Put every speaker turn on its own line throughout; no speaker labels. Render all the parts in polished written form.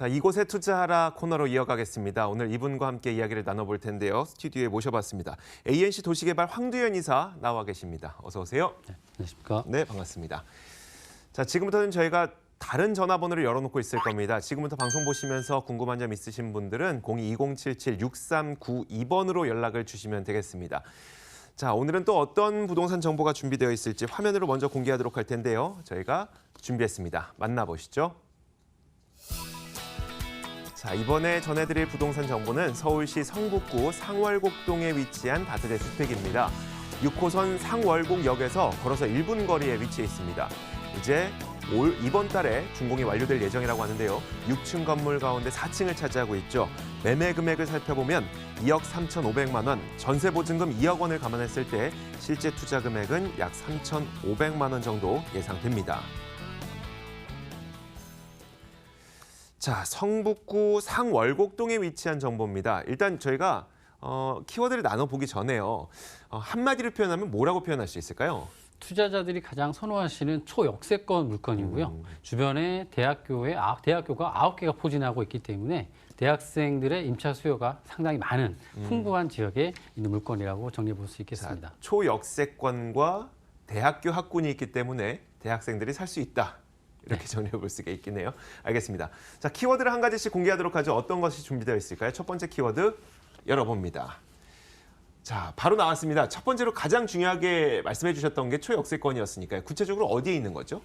자, 이곳에 투자하라 코너로 이어가겠습니다. 오늘 이분과 함께 이야기를 나눠볼 텐데요. 스튜디오에 모셔봤습니다. ANC 도시개발 황두현 이사 나와 계십니다. 어서 오세요.
네, 안녕하십니까?
네, 반갑습니다. 자, 지금부터는 저희가 다른 전화번호를 열어놓고 있을 겁니다. 지금부터 방송 보시면서 궁금한 점 있으신 분들은 02-2077-6392번으로 연락을 주시면 되겠습니다. 자, 오늘은 또 어떤 부동산 정보가 준비되어 있을지 화면으로 먼저 공개하도록 할 텐데요. 저희가 준비했습니다. 만나보시죠. 자, 이번에 전해드릴 부동산 정보는 서울시 성북구 상월곡동에 위치한 다세대 주택입니다. 6호선 상월곡역에서 걸어서 1분 거리에 위치해 있습니다. 이제 이번 달에 준공이 완료될 예정이라고 하는데요. 6층 건물 가운데 4층을 차지하고 있죠. 매매 금액을 살펴보면 2억 3,500만 원, 전세 보증금 2억 원을 감안했을 때 실제 투자 금액은 약 3,500만 원 정도 예상됩니다. 자, 성북구 상월곡동에 위치한 정보입니다. 일단 저희가 키워드를 나눠보기 전에요. 한마디로 표현하면 뭐라고 표현할 수 있을까요?
투자자들이 가장 선호하시는 초역세권 물건이고요. 주변에 대학교가 9개가 포진하고 있기 때문에 대학생들의 임차 수요가 상당히 많은 풍부한 지역에 있는 물건이라고 정리해 볼 수 있겠습니다.
자, 초역세권과 대학교 학군이 있기 때문에 대학생들이 살 수 있다. 이렇게 정리해 볼 수가 있겠네요. 알겠습니다. 자, 키워드를 한 가지씩 공개하도록 하죠. 어떤 것이 준비되어 있을까요? 첫 번째 키워드 열어봅니다. 자, 바로 나왔습니다. 첫 번째로 가장 중요하게 말씀해 주셨던 게 초역세권이었으니까요. 구체적으로 어디에 있는 거죠?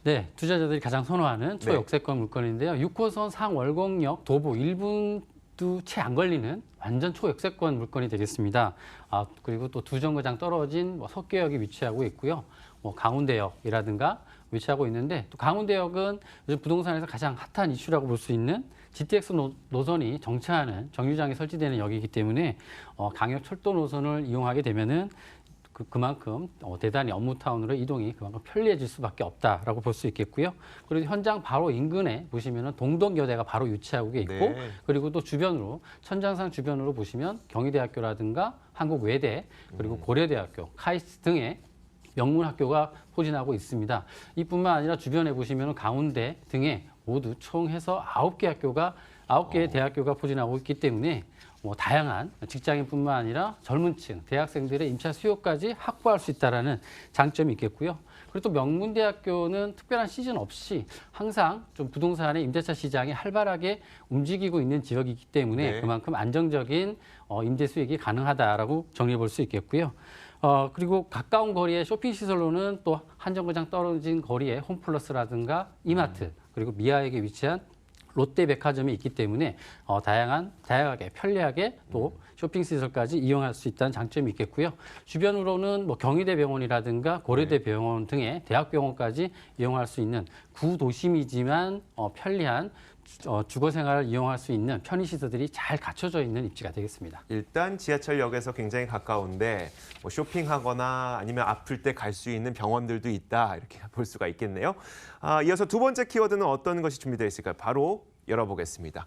네, 투자자들이 가장 선호하는 초역세권 물건인데요. 6호선 상월곡역 도보 1분도 채 안 걸리는 완전 초역세권 물건이 되겠습니다. 그리고 또 두 정거장 떨어진 석계역이 위치하고 있고요. 강운대역이라든가 위치하고 있는데, 또 강운대역은 요즘 부동산에서 가장 핫한 이슈라고 볼 수 있는 GTX 노선이 정차하는 정류장에 설치되는 역이기 때문에 강역 철도 노선을 이용하게 되면은 그만큼 대단히 업무타운으로 이동이 그만큼 편리해질 수밖에 없다라고 볼 수 있겠고요. 그리고 현장 바로 인근에 보시면은 동덕여대가 바로 위치하고 있고,
네.
그리고 또 주변으로 천장산 주변으로 보시면 경희대학교라든가 한국외대, 그리고 고려대학교, 카이스트 등의 명문 학교가 포진하고 있습니다. 이뿐만 아니라 주변에 보시면 강운대 등의 모두 총 해서 9개의 대학교가 포진하고 있기 때문에 다양한 직장인뿐만 아니라 젊은 층, 대학생들의 임차 수요까지 확보할 수 있다는 장점이 있겠고요. 그리고 또 명문대학교는 특별한 시즌 없이 항상 좀 부동산의 임대차 시장이 활발하게 움직이고 있는 지역이기 때문에 그만큼 안정적인 임대 수익이 가능하다라고 정리해 볼 수 있겠고요. 그리고 가까운 거리의 쇼핑시설로는 또 한 정거장 떨어진 거리에 홈플러스라든가 이마트, 그리고 미아역에 위치한 롯데백화점이 있기 때문에 다양하게 편리하게 또 쇼핑시설까지 이용할 수 있다는 장점이 있겠고요. 주변으로는 경희대병원이라든가 고려대병원 등의 대학병원까지 이용할 수 있는 구도심이지만 편리한 주거생활을 이용할 수 있는 편의시설들이 잘 갖춰져 있는 입지가 되겠습니다.
일단 지하철역에서 굉장히 가까운데 쇼핑하거나 아니면 아플 때 갈 수 있는 병원들도 있다. 이렇게 볼 수가 있겠네요. 이어서 두 번째 키워드는 어떤 것이 준비되어 있을까요? 바로 열어보겠습니다.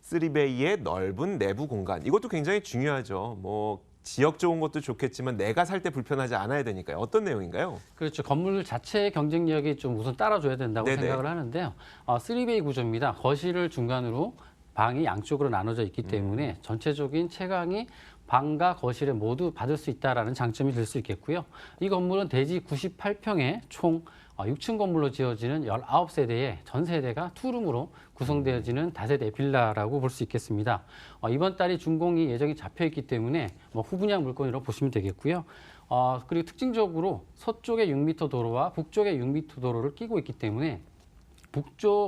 3베이의 넓은 내부 공간. 이것도 굉장히 중요하죠. 지역 좋은 것도 좋겠지만 내가 살 때 불편하지 않아야 되니까요. 어떤 내용인가요?
그렇죠. 건물 자체의 경쟁력이 좀 우선 따라줘야 된다고 생각을 하는데요. 3베이 구조입니다. 거실을 중간으로 방이 양쪽으로 나눠져 있기 때문에 전체적인 채광이 방과 거실에 모두 받을 수 있다는 장점이 될 수 있겠고요. 이 건물은 대지 98평에 총 6층 건물로 지어지는 19세대의 전 세대가 투룸으로 구성되어지는 다세대 빌라라고 볼 수 있겠습니다. 이번 달이 준공이 예정이 잡혀 있기 때문에 후분양 물건이라고 보시면 되겠고요. 그리고 특징적으로 서쪽에 6m 도로와 북쪽에 6m 도로를 끼고 있기 때문에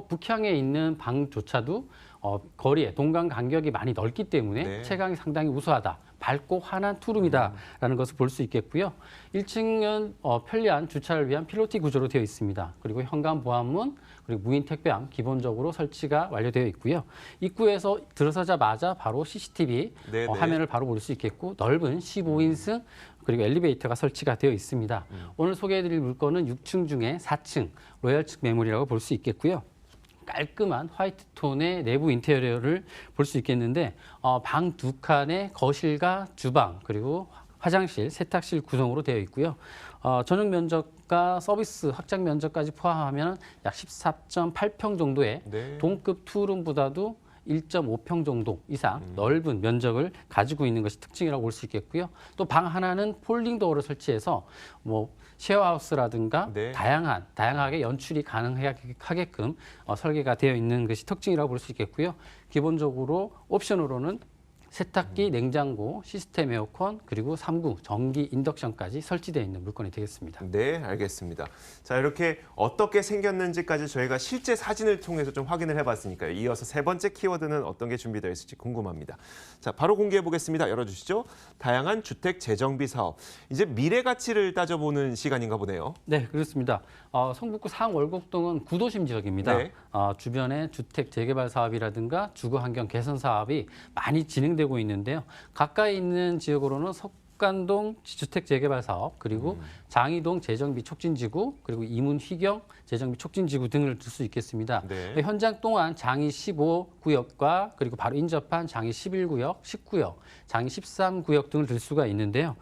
북향에 있는 방조차도 거리에 동강 간격이 많이 넓기 때문에 채광이 상당히 우수하다. 밝고 환한 투룸이다라는 것을 볼 수 있겠고요. 1층은 편리한 주차를 위한 필로티 구조로 되어 있습니다. 그리고 현관 보안문, 그리고 무인 택배함 기본적으로 설치가 완료되어 있고요. 입구에서 들어서자마자 바로 CCTV 화면을 바로 볼 수 있겠고, 넓은 15인승 그리고 엘리베이터가 설치가 되어 있습니다. 오늘 소개해드릴 물건은 6층 중에 4층 로얄층 매물이라고 볼 수 있겠고요. 깔끔한 화이트 톤의 내부 인테리어를 볼 수 있겠는데 방 두 칸의 거실과 주방, 그리고 화장실, 세탁실 구성으로 되어 있고요. 전용 면적과 서비스 확장 면적까지 포함하면 약 14.8평 정도의
네.
동급 투룸보다도 1.5평 정도 이상 넓은 면적을 가지고 있는 것이 특징이라고 볼 수 있겠고요. 또 방 하나는 폴딩 도어를 설치해서 뭐 쉐어하우스라든가
네.
다양하게 연출이 가능하게끔 설계가 되어 있는 것이 특징이라고 볼 수 있겠고요. 기본적으로 옵션으로는 세탁기, 냉장고, 시스템 에어컨, 그리고 3구 전기 인덕션까지 설치되어 있는 물건이 되겠습니다.
네, 알겠습니다. 자, 이렇게 어떻게 생겼는지까지 저희가 실제 사진을 통해서 좀 확인을 해봤으니까요. 이어서 세 번째 키워드는 어떤 게 준비되어 있을지 궁금합니다. 자, 바로 공개해 보겠습니다. 열어주시죠. 다양한 주택 재정비 사업. 이제 미래 가치를 따져보는 시간인가 보네요.
네, 그렇습니다. 성북구 상월곡동은 구도심 지역입니다.
네.
주변에 주택 재개발 사업이라든가 주거 환경 개선 사업이 많이 진행되고 있는데요. 가까이 있는 지역으로는 석관동 주택 재개발 사업, 그리고 장이동 재정비 촉진지구, 그리고 이문 휘경 재정비 촉진지구 등을 들 수 있겠습니다.
네.
현장 동안 장이 15구역과 그리고 바로 인접한 장이 11구역, 10구역, 장이 13구역 등을 들 수가 있는데요.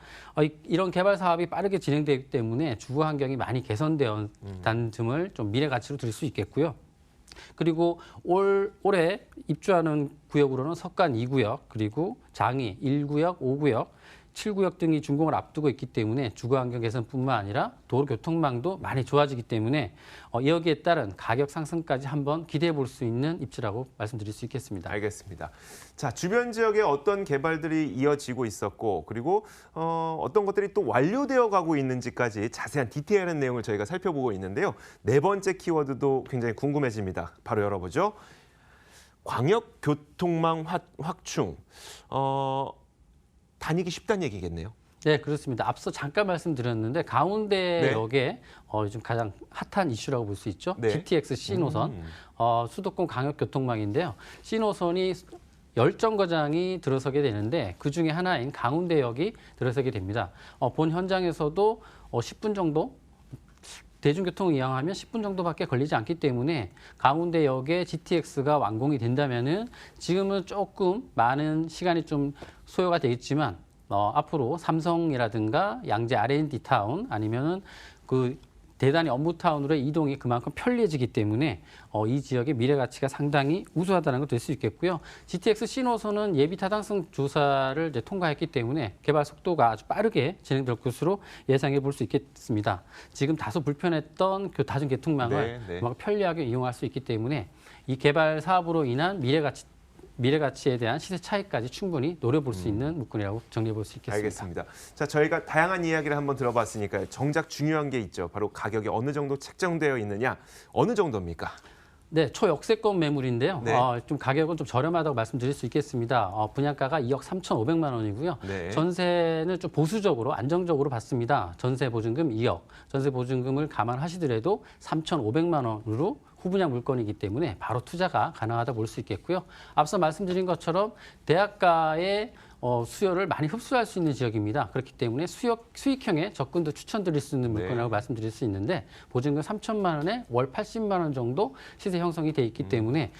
이런 개발 사업이 빠르게 진행되기 때문에 주거 환경이 많이 개선되었다는 점을 좀 미래 가치로 들 수 있겠고요. 그리고 올해 입주하는 구역으로는 석관 2구역, 그리고 장이 1구역, 5구역, 7구역 등이 준공을 앞두고 있기 때문에 주거 환경 개선뿐만 아니라 도로 교통망도 많이 좋아지기 때문에 여기에 따른 가격 상승까지 한번 기대해 볼 수 있는 입지라고 말씀드릴 수 있겠습니다.
알겠습니다. 자, 주변 지역에 어떤 개발들이 이어지고 있었고, 그리고 어떤 것들이 또 완료되어 가고 있는지까지 자세한 디테일한 내용을 저희가 살펴보고 있는데요. 네 번째 키워드도 굉장히 궁금해집니다. 바로 열어보죠. 광역교통망 확충. 다니기 쉽다는 얘기겠네요.
네, 그렇습니다. 앞서 잠깐 말씀드렸는데 가운데역에 요즘 가장 핫한 이슈라고 볼 수 있죠.
네.
GTX C노선, 수도권 광역교통망인데요. C노선이 10정거장이 들어서게 되는데 그중에 하나인 강운대역이 들어서게 됩니다. 본 현장에서도 10분 정도 대중교통을 이용하면 10분 정도밖에 걸리지 않기 때문에 강운대역에 GTX가 완공이 된다면은 지금은 조금 많은 시간이 좀 소요가 되겠지만 앞으로 삼성이라든가 양재 R&D 타운 아니면은 그 대단히 업무 타운으로의 이동이 그만큼 편리해지기 때문에 이 지역의 미래 가치가 상당히 우수하다는 걸 될 수 있겠고요. GTX C노선은 예비 타당성 조사를 이제 통과했기 때문에 개발 속도가 아주 빠르게 진행될 것으로 예상해 볼 수 있겠습니다. 지금 다소 불편했던 다중교통망을 편리하게 이용할 수 있기 때문에 이 개발 사업으로 인한 미래 가치에 대한 시세 차이까지 충분히 노려볼 수 있는 물건이라고 정리해 볼 수 있겠습니다.
알겠습니다. 자, 저희가 다양한 이야기를 한번 들어봤으니까요. 정작 중요한 게 있죠. 바로 가격이 어느 정도 책정되어 있느냐, 어느 정도입니까?
네, 초역세권 매물인데요.
네.
좀 가격은 좀 저렴하다고 말씀드릴 수 있겠습니다. 분양가가 2억 3,500만 원이고요.
네.
전세는 좀 보수적으로 안정적으로 받습니다. 전세 보증금 2억, 전세 보증금을 감안하시더라도 3,500만 원으로 후분양 물건이기 때문에 바로 투자가 가능하다 볼 수 있겠고요. 앞서 말씀드린 것처럼 대학가의 수요를 많이 흡수할 수 있는 지역입니다. 그렇기 때문에 수익형의 접근도 추천드릴 수 있는 물건이라고 말씀드릴 수 있는데 보증금 3천만 원에 월 80만 원 정도 시세 형성이 돼 있기 때문에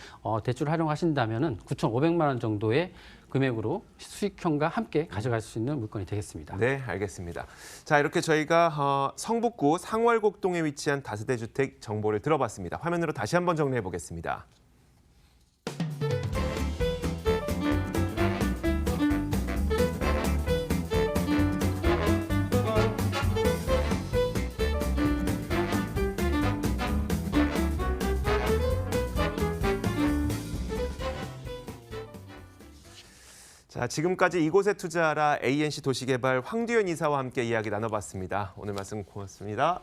대출 활용하신다면은 9,500만 원 정도의 금액으로 수익형과 함께 가져갈 수 있는 물건이 되겠습니다.
네, 알겠습니다. 자, 이렇게 저희가 성북구 상월곡동에 위치한 다세대 주택 정보를 들어봤습니다. 화면으로 다시 한번 정리해 보겠습니다. 자, 지금까지 이곳에 투자하라 ANC 도시개발 황두현 이사와 함께 이야기 나눠봤습니다. 오늘 말씀 고맙습니다.